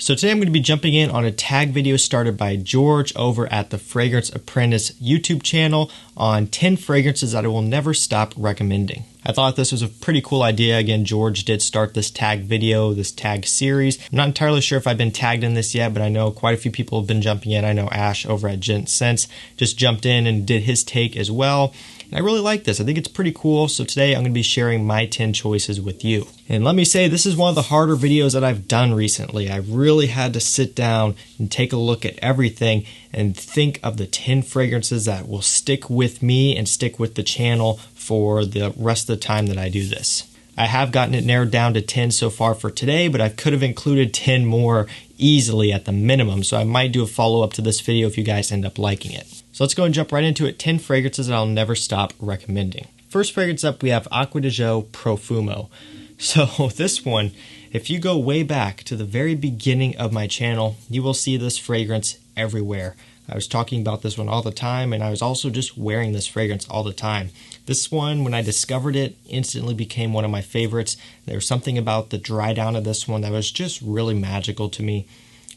So today I'm going to be jumping in on a tag video started by George over at the Fragrance Apprentice YouTube channel on 10 fragrances that I will never stop recommending. I thought this was a pretty cool idea. Again, George did start this tag video, this tag series. I'm not entirely sure if I've been tagged in this yet, but I know quite a few people have been jumping in. I know Ash over at Gent Sense just jumped in and did his take as well. And I really like this. I think it's pretty cool. So today I'm going to be sharing my 10 choices with you. And let me say, this is one of the harder videos that I've done recently. I really had to sit down and take a look at everything and think of the 10 fragrances that will stick with me and stick with the channel for the rest of the time that I do this. I have gotten it narrowed down to 10 so far for today, but I could have included 10 more easily at the minimum. So I might do a follow-up to this video if you guys end up liking it. So let's go and jump right into it. 10 fragrances that I'll never stop recommending. First fragrance up, we have Acqua Di Gio Profumo. So this one, if you go way back to the very beginning of my channel, you will see this fragrance everywhere. I was talking about this one all the time, and I was also just wearing this fragrance all the time. This one, when I discovered it, instantly became one of my favorites. There's something about the dry down of this one that was just really magical to me.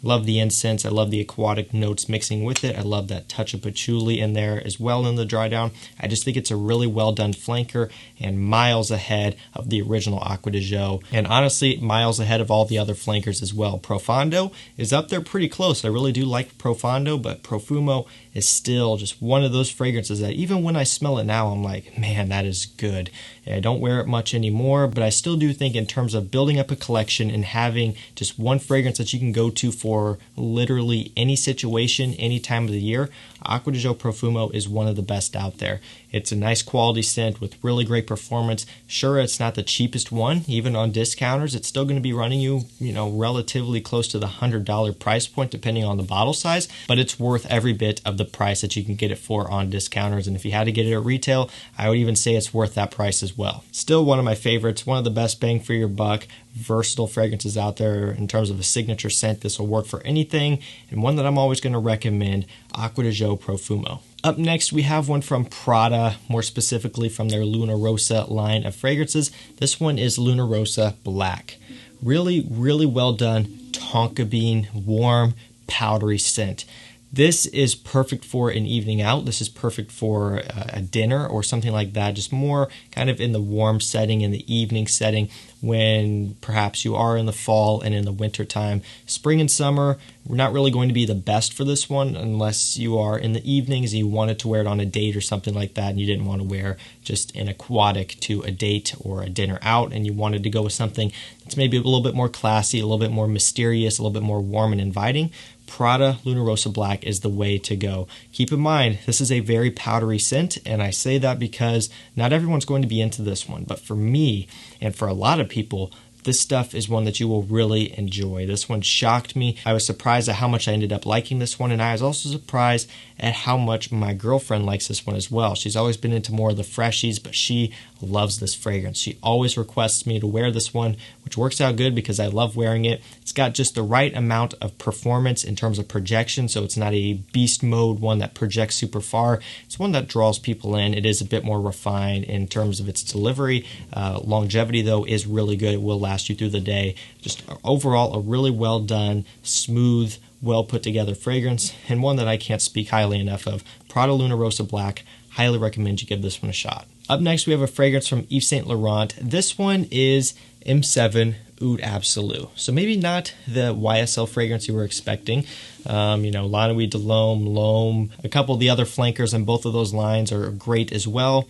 Love the incense. I love the aquatic notes mixing with it. I love that touch of patchouli in there as well in the dry down. I just think it's a really well done flanker and miles ahead of the original Acqua Di Gio. And honestly, miles ahead of all the other flankers as well. Profondo is up there pretty close. I really do like Profondo, but Profumo is still just one of those fragrances that even when I smell it now, I'm like, man, that is good. And I don't wear it much anymore, but I still do think in terms of building up a collection and having just one fragrance that you can go to for literally any situation, any time of the year, Acqua Di Gio Profumo is one of the best out there. It's a nice quality scent with really great performance. Sure, it's not the cheapest one. Even on discounters, it's still going to be running you, relatively close to the $100 price point depending on the bottle size, but it's worth every bit of the price that you can get it for on discounters. And if you had to get it at retail, I would even say it's worth that price as well. Still one of my favorites, one of the best bang for your buck, versatile fragrances out there in terms of a signature scent. This will work for anything, and one that I'm always going to recommend, Acqua Di Gio Profumo. Up next, we have one from Prada, more specifically from their Luna Rossa line of fragrances. This one is Luna Rossa Black. Really, really well done, tonka bean, warm, powdery scent. This is perfect for an evening out. This is perfect for a dinner or something like that, just more kind of in the warm setting, in the evening setting, when perhaps you are in the fall and in the winter time. Spring and summer, we're not really going to be the best for this one unless you are in the evenings and you wanted to wear it on a date or something like that, and you didn't want to wear just an aquatic to a date or a dinner out, and you wanted to go with something that's maybe a little bit more classy, a little bit more mysterious, a little bit more warm and inviting. Prada Luna Rossa Black is the way to go. Keep in mind, this is a very powdery scent, and I say that because not everyone's going to be into this one, but for me and for a lot of people, this stuff is one that you will really enjoy. This one shocked me. I was surprised at how much I ended up liking this one, and I was also surprised at how much my girlfriend likes this one as well. She's always been into more of the freshies, but she loves this fragrance. She always requests me to wear this one, which works out good because I love wearing it. It's got just the right amount of performance in terms of projection, so it's not a beast mode one that projects super far. It's one that draws people in. It is a bit more refined in terms of its delivery. Longevity, though, is really good. It will last you through the day. Just overall, a really well done, smooth, well put together fragrance, and one that I can't speak highly enough of. Prada Luna Rossa Black. Highly recommend you give this one a shot. Up next, we have a fragrance from Yves Saint Laurent. This one is M7 Oud Absolu. So maybe not the YSL fragrance you were expecting. La Nuit de L'Homme, a couple of the other flankers in both of those lines are great as well.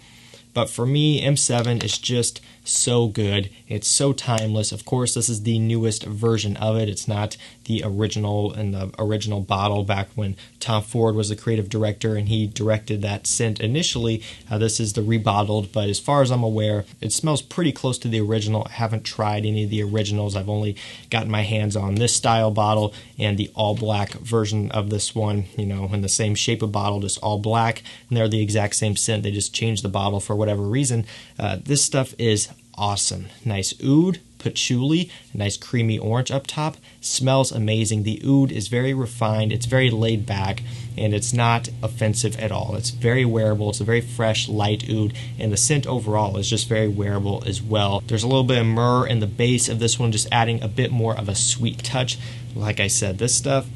But for me, M7 is just so good. It's so timeless. Of course, this is the newest version of it. It's not the original in the original bottle back when Tom Ford was the creative director and he directed that scent initially. This is the rebottled, but as far as I'm aware, it smells pretty close to the original. I haven't tried any of the originals. I've only gotten my hands on this style bottle and the all black version of this one, in the same shape of bottle, just all black, and they're the exact same scent. They just changed the bottle for whatever reason. This stuff is awesome. Nice oud, patchouli, a nice creamy orange up top. Smells amazing. The oud is very refined, it's very laid back, and it's not offensive at all. It's very wearable, it's a very fresh, light oud, and the scent overall is just very wearable as well. There's a little bit of myrrh in the base of this one, just adding a bit more of a sweet touch. Like I said, this stuff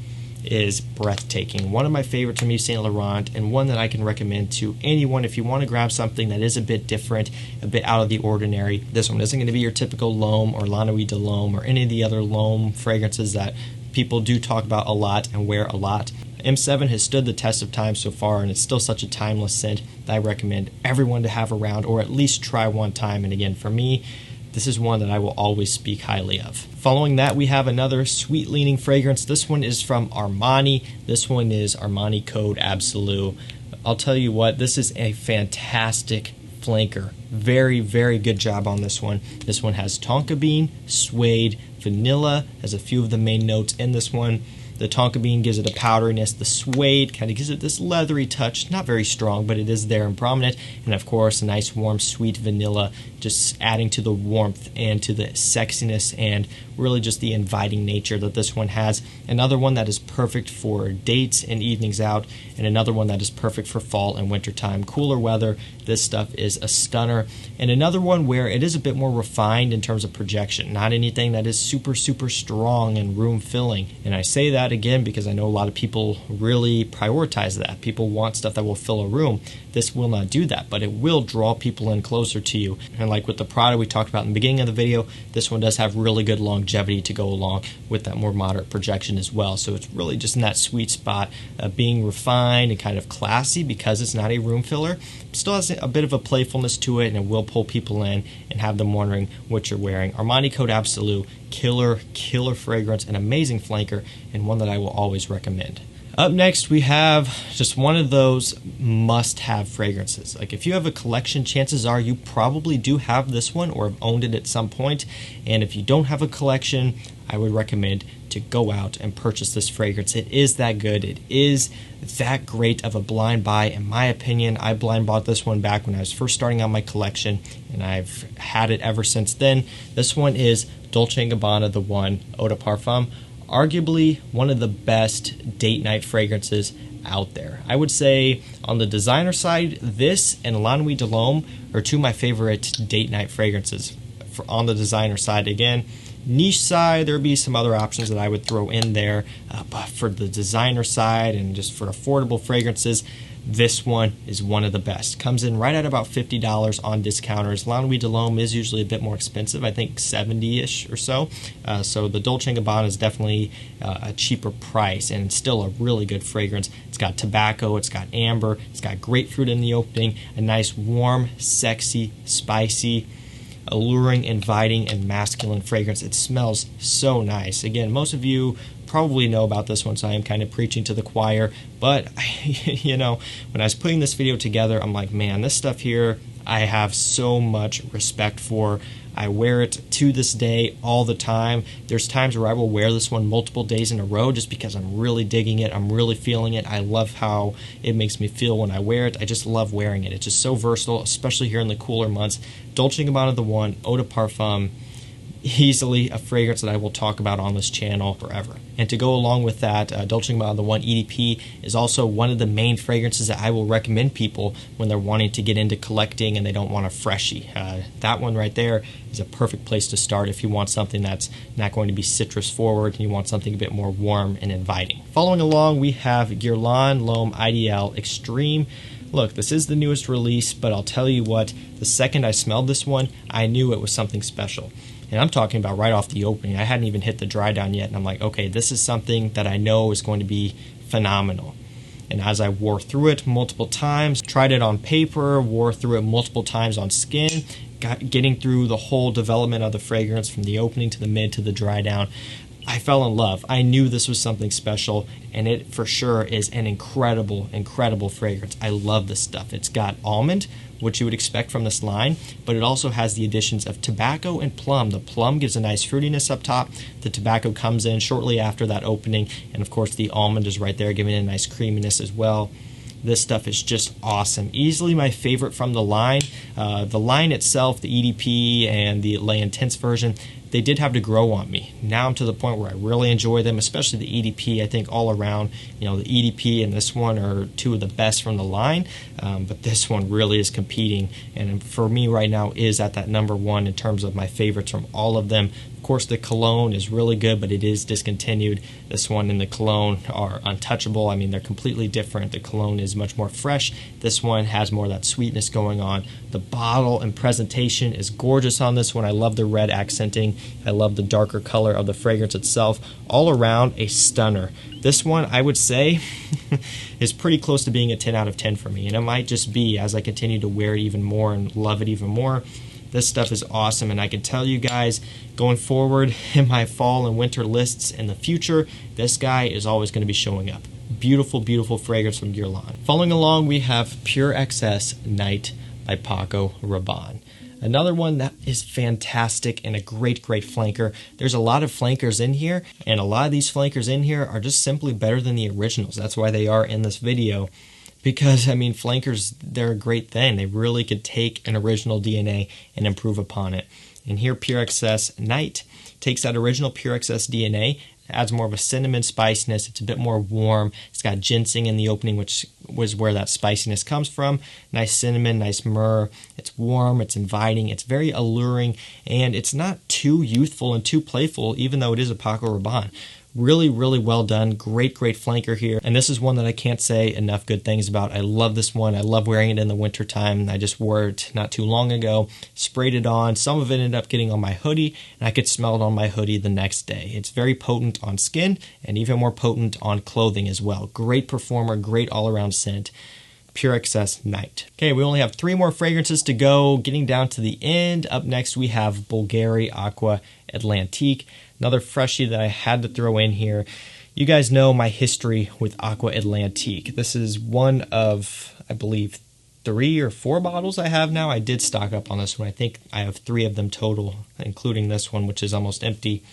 is breathtaking. One of my favorites from Yves Saint Laurent, and one that I can recommend to anyone if you want to grab something that is a bit different, a bit out of the ordinary. This one isn't going to be your typical L'Homme or La Nuit de L'Homme or any of the other L'Homme fragrances that people do talk about a lot and wear a lot. M7 has stood the test of time so far, and it's still such a timeless scent that I recommend everyone to have around or at least try one time. And again, for me, this is one that I will always speak highly of. Following that, we have another sweet-leaning fragrance. This one is from Armani. This one is Armani Oud Absolu. I'll tell you what, this is a fantastic flanker. Very, very good job on this one. This one has tonka bean, suede, vanilla, has a few of the main notes in this one. The tonka bean gives it a powderiness. The suede kind of gives it this leathery touch. Not very strong, but it is there and prominent. And of course, a nice warm, sweet vanilla, just adding to the warmth and to the sexiness and really just the inviting nature that this one has. Another one that is perfect for dates and evenings out, and another one that is perfect for fall and winter time. Cooler weather, this stuff is a stunner. And another one where it is a bit more refined in terms of projection, not anything that is super, super strong and room filling. And I say that again because I know a lot of people really prioritize that. People want stuff that will fill a room. This will not do that, but it will draw people in closer to you. And like with the Prada we talked about in the beginning of the video, this one does have really good longevity to go along with that more moderate projection as well. So it's really just in that sweet spot of being refined and kind of classy because it's not a room filler. Still has a bit of a playfulness to it, and it will pull people in and have them wondering what you're wearing. Armani Oud Absolu, killer fragrance, an amazing flanker, and one that I will always recommend. Up next, we have just one of those must-have fragrances. Like if you have a collection, chances are you probably do have this one or have owned it at some point. And if you don't have a collection, I would recommend to go out and purchase this fragrance. It is that good. It is that great of a blind buy. In my opinion, I blind bought this one back when I was first starting out my collection, and I've had it ever since then. This one is Dolce & Gabbana The One Eau de Parfum. Arguably one of the best date night fragrances out there. I would say on the designer side, this and La Nuit de L'Homme are two of my favorite date night fragrances. On the designer side, again, niche side, there would be some other options that I would throw in there, but for the designer side and just for affordable fragrances, this one is one of the best. Comes in right at about $50 on discounters. La Nuit de L'Homme is usually a bit more expensive, I think 70-ish or so. So the Dolce & Gabbana is definitely a cheaper price and still a really good fragrance. It's got tobacco, it's got amber, it's got grapefruit in the opening, a nice warm, sexy, spicy, alluring, inviting, and masculine fragrance. It smells so nice. Again, most of you probably know about this one, so I am kind of preaching to the choir, but you know, when I was putting this video together, I'm like, man, this stuff here I have so much respect for. I wear it to this day all the time. There's times where I will wear this one multiple days in a row just because I'm really digging it, I'm really feeling it. I love how it makes me feel when I wear it. I just love wearing it. It's just so versatile, especially here in the cooler months. Dolce & Gabbana The One Eau de Parfum, easily a fragrance that I will talk about on this channel forever. And to go along with that, Dolce & Gabbana The One EDP is also one of the main fragrances that I will recommend people when they're wanting to get into collecting and they don't want a freshie. That one right there is a perfect place to start if you want something that's not going to be citrus forward and you want something a bit more warm and inviting. Following along, we have Guerlain L'Homme Ideal Extreme. Look, this is the newest release, but I'll tell you what, the second I smelled this one, I knew it was something special. And I'm talking about right off the opening. I hadn't even hit the dry down yet, and I'm like, okay, this is something that I know is going to be phenomenal. And as I wore through it multiple times, tried it on paper, wore through it multiple times on skin, getting through the whole development of the fragrance from the opening to the mid to the dry down, I fell in love. I knew this was something special, and it for sure is an incredible, incredible fragrance. I love this stuff. It's got almond, which you would expect from this line, but it also has the additions of tobacco and plum. The plum gives a nice fruitiness up top. The tobacco comes in shortly after that opening, and of course the almond is right there giving it a nice creaminess as well. This stuff is just awesome. Easily my favorite from the line. The line itself, the EDP and the Les Intense version, they did have to grow on me. Now I'm to the point where I really enjoy them, especially the EDP. I think all around, the EDP and this one are two of the best from the line, but this one really is competing, and for me right now is at that number one in terms of my favorites from all of them. Of course, the Cologne is really good, but it is discontinued. This one and the Cologne are untouchable. I mean, they're completely different. The Cologne is much more fresh. This one has more of that sweetness going on. The bottle and presentation is gorgeous on this one. I love the red accenting. I love the darker color of the fragrance itself. All around, a stunner. This one, I would say, is pretty close to being a 10 out of 10 for me, and it might just be as I continue to wear it even more and love it even more. This stuff is awesome, and I can tell you guys, going forward in my fall and winter lists in the future, this guy is always going to be showing up. Beautiful, beautiful fragrance from Guerlain. Following along, we have Pure XS Night by Paco Rabanne. Another one that is fantastic and a great, great flanker. There's a lot of flankers in here, and a lot of these flankers in here are just simply better than the originals. That's why they are in this video. Because, I mean, flankers, they're a great thing. They really could take an original DNA and improve upon it. And here, Pure XS Night takes that original Pure XS DNA, adds more of a cinnamon spiciness. It's a bit more warm. It's got ginseng in the opening, which was where that spiciness comes from. Nice cinnamon, nice myrrh. It's warm, it's inviting, it's very alluring, and it's not too youthful and too playful, even though it is a Paco Rabanne. Really, really well done. Great, great flanker here. And this is one that I can't say enough good things about. I love this one. I love wearing it in the wintertime. I just wore it not too long ago. Sprayed it on. Some of it ended up getting on my hoodie, and I could smell it on my hoodie the next day. It's very potent on skin and even more potent on clothing as well. Great performer, great all-around scent. Pure XS Night. Okay, we only have 3 more fragrances to go. Getting down to the end, up next we have Bvlgari Aqua Atlantique. Another freshie that I had to throw in here. You guys know my history with Aqua Atlantique. This is one of, I believe, 3 or 4 bottles I have now. I did stock up on this one. I think I have 3 of them total, including this one, which is almost empty.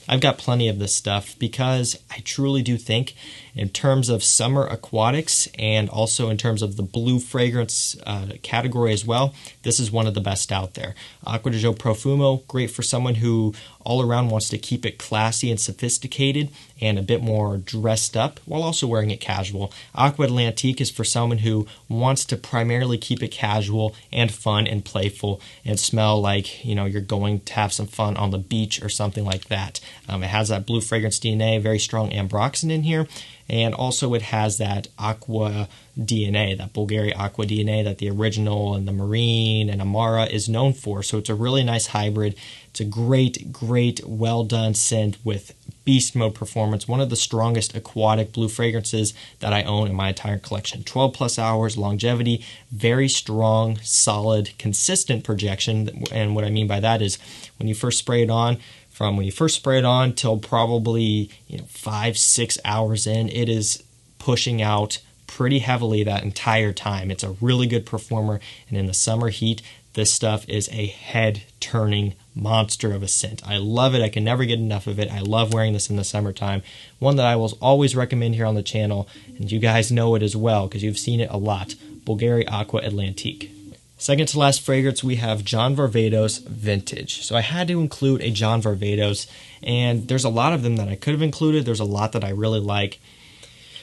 I've got plenty of this stuff because I truly do think in terms of summer aquatics and also in terms of the blue fragrance category as well, this is one of the best out there. Acqua Di Gio Profumo, great for someone who all around wants to keep it classy and sophisticated and a bit more dressed up while also wearing it casual. Aqua Atlantique is for someone who wants to primarily keep it casual and fun and playful and smell like, you're going to have some fun on the beach or something like that. It has that blue fragrance DNA, very strong ambroxan in here, and also it has that aqua DNA, that Bvlgari aqua DNA that the original and the marine and Amara is known for. So it's a really nice hybrid. It's a great, great, well done scent with beast mode performance. One of the strongest aquatic blue fragrances that I own in my entire collection. 12 plus hours longevity, very strong, solid, consistent projection. And what I mean by that is when you first spray it on, from when you first spray it on till probably 5-6 hours in, it is pushing out pretty heavily that entire time. It's a really good performer, and in the summer heat, this stuff is a head-turning monster of a scent. I love it. I can never get enough of it. I love wearing this in the summertime. One that I will always recommend here on the channel, and you guys know it as well because you've seen it a lot. Bvlgari Aqua Atlantique. Second to last fragrance, we have John Varvatos Vintage. So I had to include a John Varvatos, and there's a lot of them that I could have included. There's a lot that I really like.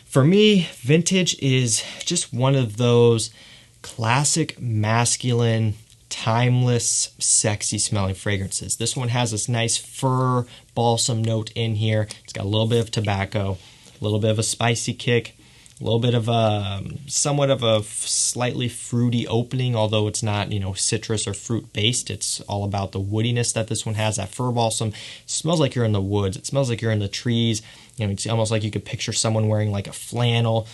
For me, Vintage is just one of those classic masculine, timeless, sexy smelling fragrances. This one has this nice fir balsam note in here. It's got a little bit of tobacco, a little bit of a spicy kick, a little bit of a somewhat of a slightly fruity opening, although it's not, citrus or fruit based. It's all about the woodiness that this one has. That fir balsam smells like you're in the woods. It smells like you're in the trees. It's almost like you could picture someone wearing like a flannel,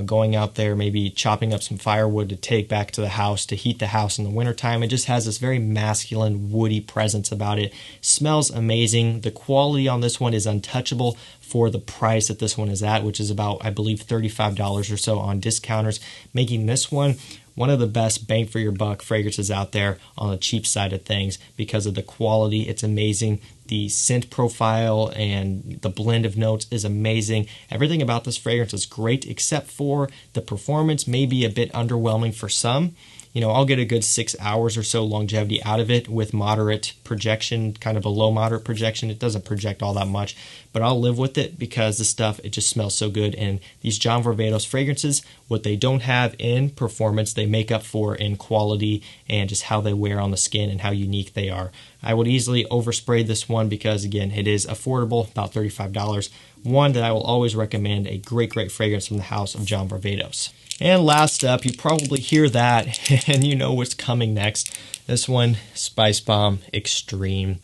going out there, maybe chopping up some firewood to take back to the house to heat the house in the wintertime. It just has this very masculine, woody presence about it. Smells amazing. The quality on this one is untouchable for the price that this one is at, which is about, I believe, $35 or so on discounters, making this one of the best bang for your buck fragrances out there on the cheap side of things because of the quality. It's amazing. The scent profile and the blend of notes is amazing. Everything about this fragrance is great except for the performance may be a bit underwhelming for some. I'll get a good 6 hours or so longevity out of it with moderate projection, kind of a low moderate projection. It doesn't project all that much, but I'll live with it because the stuff, it just smells so good. And these John Varvatos fragrances, what they don't have in performance, they make up for in quality and just how they wear on the skin and how unique they are. I would easily overspray this one because, again, it is affordable, about $35. One that I will always recommend, a great fragrance from the house of John Varvatos. And last up, you probably hear that and you know what's coming next. This one, Spicebomb Extreme.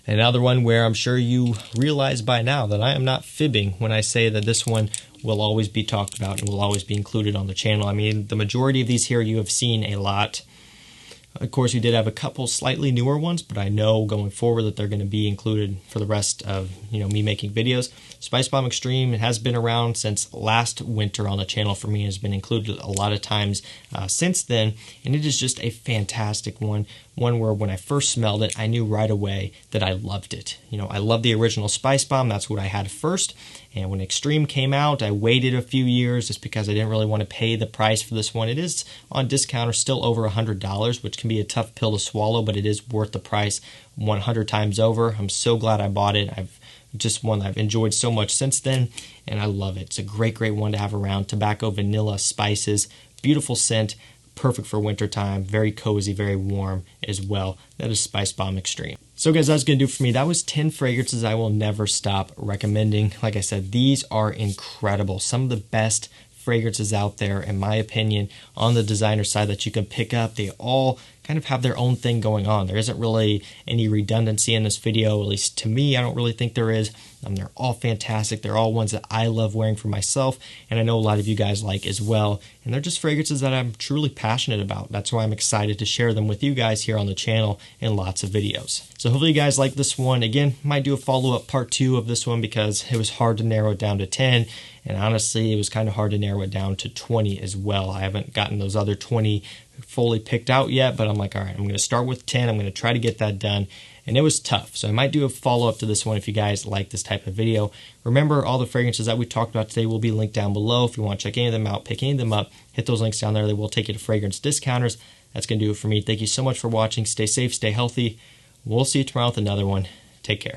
Another one where I'm sure you realize by now that I am not fibbing when I say that this one will always be talked about and will always be included on the channel. I mean, the majority of these here you have seen a lot. Of course, we did have a couple slightly newer ones, but I know going forward that they're going to be included for the rest of me making videos. Spicebomb Extreme has been around since last winter on the channel for me. It has been included a lot of times since then, and it is just a fantastic one. One where when I first smelled it, I knew right away that I loved it. I love the original Spicebomb. That's what I had first. And when Extreme came out, I waited a few years just because I didn't really want to pay the price for this one. It is on discount or still over $100, which can be a tough pill to swallow, but it is worth the price 100 times over. I'm so glad I bought it. Just one that I've enjoyed so much since then, and I love it. It's a great one to have around. Tobacco, vanilla, spices, beautiful scent, perfect for wintertime, very cozy, very warm as well. That is Spicebomb Extreme. So guys, that's going to do it for me. That was 10 fragrances I will never stop recommending. Like I said, these are incredible. Some of the best fragrances out there, in my opinion, on the designer side that you can pick up. They all kind of have their own thing going on. There isn't really any redundancy in this video, at least to me. I don't really think there is. They're all fantastic. They're all ones that I love wearing for myself, and I know a lot of you guys like as well. And they're just fragrances that I'm truly passionate about. That's why I'm excited to share them with you guys here on the channel in lots of videos. So hopefully you guys like this one. Again, might do a follow-up part 2 of this one because it was hard to narrow it down to 10. And honestly, it was kind of hard to narrow it down to 20 as well. I haven't gotten those other 20 fully picked out yet, but I'm like, all right, I'm going to start with 10. I'm going to try to get that done. And it was tough. So I might do a follow-up to this one if you guys like this type of video. Remember, all the fragrances that we talked about today will be linked down below. If you want to check any of them out, pick any of them up, hit those links down there. They will take you to fragrance discounters. That's going to do it for me. Thank you so much for watching. Stay safe, stay healthy. We'll see you tomorrow with another one. Take care.